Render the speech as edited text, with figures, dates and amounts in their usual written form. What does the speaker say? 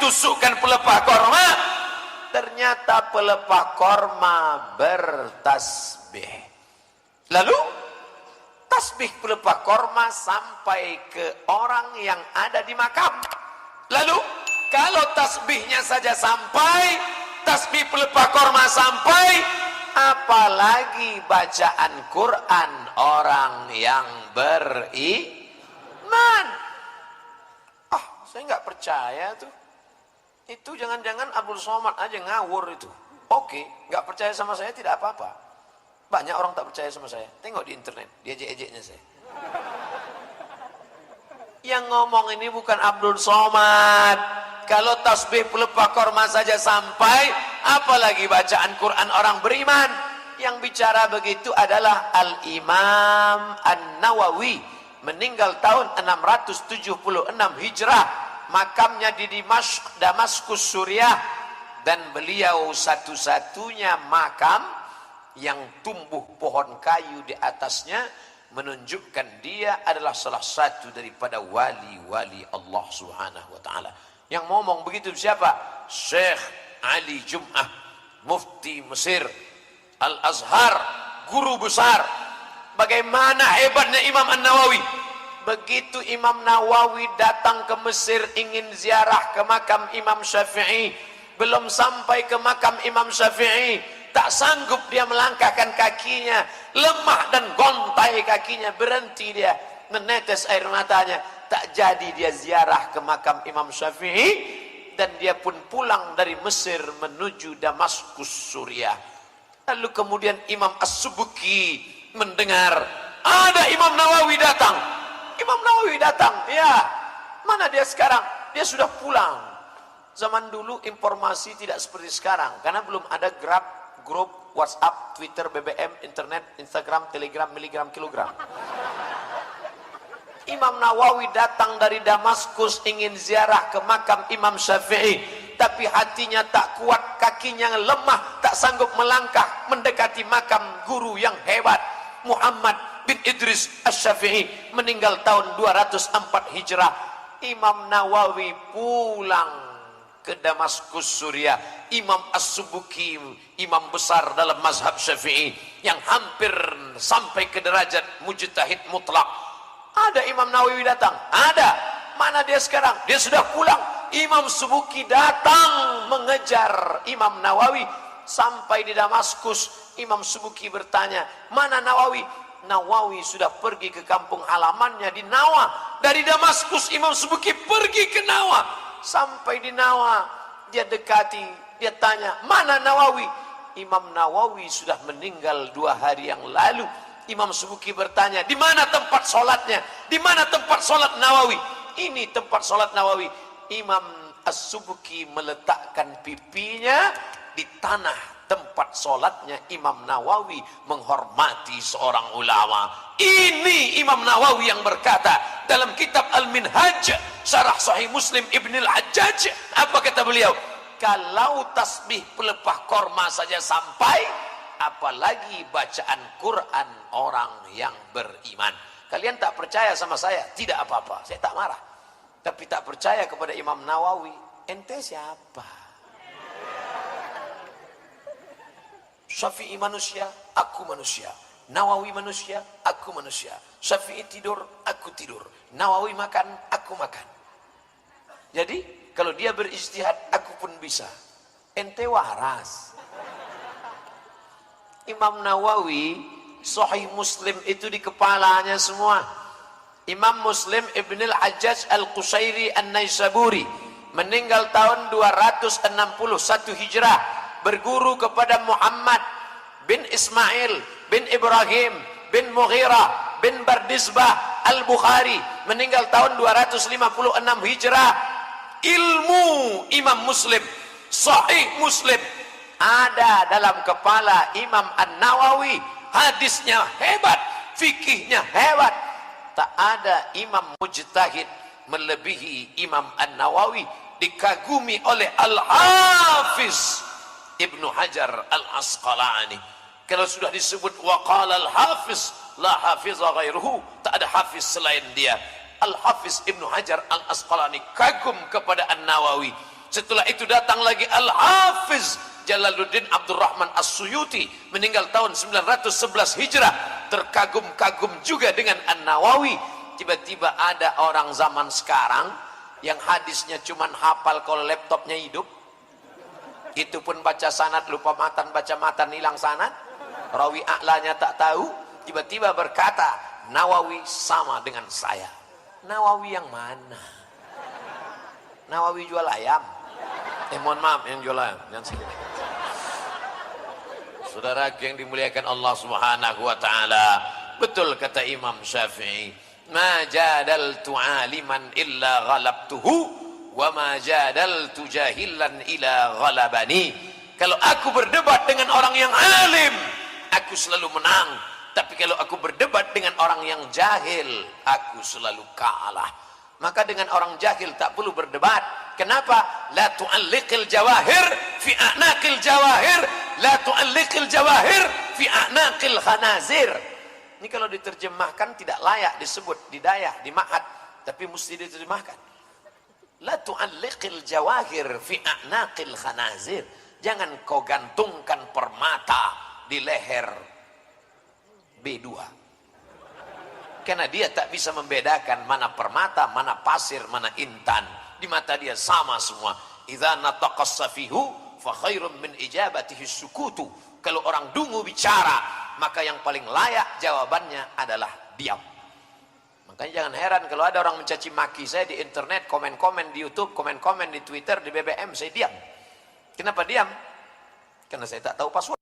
ditusukkan pelepah korma, ternyata pelepah korma bertasbih. Lalu tasbih pelepah korma sampai ke orang yang ada di makam. Lalu kalau tasbihnya saja sampai, tasbih pelepah korma sampai, apalagi bacaan Quran orang yang beriman. Saya nggak percaya tuh. Itu jangan-jangan Abdul Somad aja ngawur itu. Oke, nggak percaya sama saya tidak apa-apa. Banyak orang tak percaya sama saya. Tengok di internet, dia ejek-ejeknya saya. Yang ngomong ini bukan Abdul Somad. Kalau tasbih pelepah korma saja sampai, apalagi bacaan Quran orang beriman. Yang bicara begitu adalah Al-Imam An-Nawawi, meninggal tahun 676 Hijrah. Makamnya di Damaskus, Suriah. Dan beliau satu-satunya makam yang tumbuh pohon kayu di atasnya, menunjukkan dia adalah salah satu daripada wali-wali Allah Subhanahu wa taala. Yang ngomong begitu siapa? Syekh Ali Jum'ah, mufti Mesir, Al-Azhar, guru besar. Bagaimana hebatnya Imam An-Nawawi. Begitu Imam Nawawi datang ke Mesir ingin ziarah ke makam Imam Syafi'i, belum sampai ke makam Imam Syafi'i, tak sanggup dia melangkahkan kakinya, lemah dan gontai kakinya, berhenti dia, menetes air matanya. Tak jadi dia ziarah ke makam Imam Syafi'i, dan dia pun pulang dari Mesir menuju Damaskus, Suriah. Lalu kemudian Imam As-Subki mendengar ada Imam Nawawi datang. Imam Nawawi datang, ya. Mana dia sekarang? Dia sudah pulang. Zaman dulu informasi tidak seperti sekarang, karena belum ada grup WhatsApp, Twitter, BBM, internet, Instagram, Telegram, miligram, kilogram. Imam Nawawi datang dari Damaskus ingin ziarah ke makam Imam Syafi'i, tapi hatinya tak kuat, kakinya lemah, tak sanggup melangkah mendekati makam guru yang hebat, Muhammad bin Idris Asy-Syafi'i, meninggal tahun 204 Hijrah. Imam Nawawi pulang ke Damaskus, Suriah. Imam As-Subki, imam besar dalam mazhab Syafi'i, yang hampir sampai ke derajat mujtahid mutlak. Ada Imam Nawawi datang? Ada. Mana dia sekarang? Dia sudah pulang. Imam Subki datang mengejar Imam Nawawi sampai di Damaskus. Imam Subki bertanya, mana Nawawi? Nawawi sudah pergi ke kampung halamannya di Nawa. Dari Damaskus Imam Subki pergi ke Nawa. Sampai di Nawa dia dekati, dia tanya, mana Nawawi? Imam Nawawi sudah meninggal 2 hari yang lalu. Imam Subki bertanya, di mana tempat sholatnya? Di mana tempat sholat Nawawi? Ini tempat sholat Nawawi. Imam As-Subki meletakkan pipinya di tanah tempat sholatnya Imam Nawawi, menghormati seorang ulama. Ini Imam Nawawi yang berkata dalam kitab Al-Minhaj, syarah Sahih Muslim Ibn Al-Hajjaj. Apa kata beliau? Kalau tasbih pelepah korma saja sampai, apalagi bacaan Quran orang yang beriman. Kalian tak percaya sama saya? Tidak apa-apa, saya tak marah. Tapi tak percaya kepada Imam Nawawi, ente siapa? Syafi'i manusia, aku manusia. Nawawi manusia, aku manusia. Syafi'i tidur, aku tidur. Nawawi makan, aku makan. Jadi kalau dia berijtihad, aku pun bisa. Ente waras. Imam Nawawi, Sahih Muslim itu di kepalanya semua. Imam Muslim Ibn Al-Hajjaj Al-Qushairi An-Naisaburi, meninggal tahun 261 Hijrah, berguru kepada Muhammad bin Ismail bin Ibrahim bin Mughirah bin Bardisbah Al-Bukhari, meninggal tahun 256 Hijrah. Ilmu Imam Muslim, Sahih Muslim, ada dalam kepala Imam An-Nawawi. Hadisnya hebat, fikihnya hebat. Tak ada imam mujtahid melebihi Imam An-Nawawi. Dikagumi oleh Al-Hafiz Ibnu Hajar Al-Asqalani. Kalau sudah disebut waqala Al-Hafiz la hafiza ghairuhu, tak ada hafiz selain dia. Al-Hafiz Ibnu Hajar Al-Asqalani kagum kepada An-Nawawi. Setelah itu datang lagi Al-Hafiz Jalaluddin Abdurrahman As-Suyuti, meninggal tahun 911 Hijrah. Terkagum-kagum juga dengan An-Nawawi. Tiba-tiba ada orang zaman sekarang yang hadisnya cuman hafal kalau laptopnya hidup. Itu pun baca sanad lupa matan, baca matan hilang sanad. Rawi a'lanya tak tahu. Tiba-tiba berkata, Nawawi sama dengan saya. Nawawi yang mana? Nawawi jual ayam. Mohon maaf, yang jual ayam. Saudara yang dimuliakan Allah Subhanahu wa taala, betul kata Imam Syafi'i, ma jadaltu aliman illa ghalabtuhu wa ma jadaltu jahilan illa ghalabani. Kalau aku berdebat dengan orang yang alim, aku selalu menang. Tapi kalau aku berdebat dengan orang yang jahil, aku selalu kalah. Maka dengan orang jahil tak perlu berdebat. Kenapa? La tu'alliqil jawahir fi a'naqil jawahir, la tu'alliqil jawahir fi a'naqil khanazir. Ini kalau diterjemahkan tidak layak disebut di dayah, di ma'had, tapi mesti diterjemahkan. La tu'alliqil jawahir fi a'naqil khanazir. Jangan kau gantungkan permata di leher B2. Karena dia tak bisa membedakan mana permata, mana pasir, mana intan. Di mata dia sama semua. Idza nataqas safihu fa khairum min ijabatihi sukutu. Kalau orang dungu bicara, maka yang paling layak jawabannya adalah diam. Makanya jangan heran kalau ada orang mencaci maki saya di internet, komen-komen di YouTube, komen-komen di Twitter, di BBM, saya diam. Kenapa diam? Karena saya tak tahu password.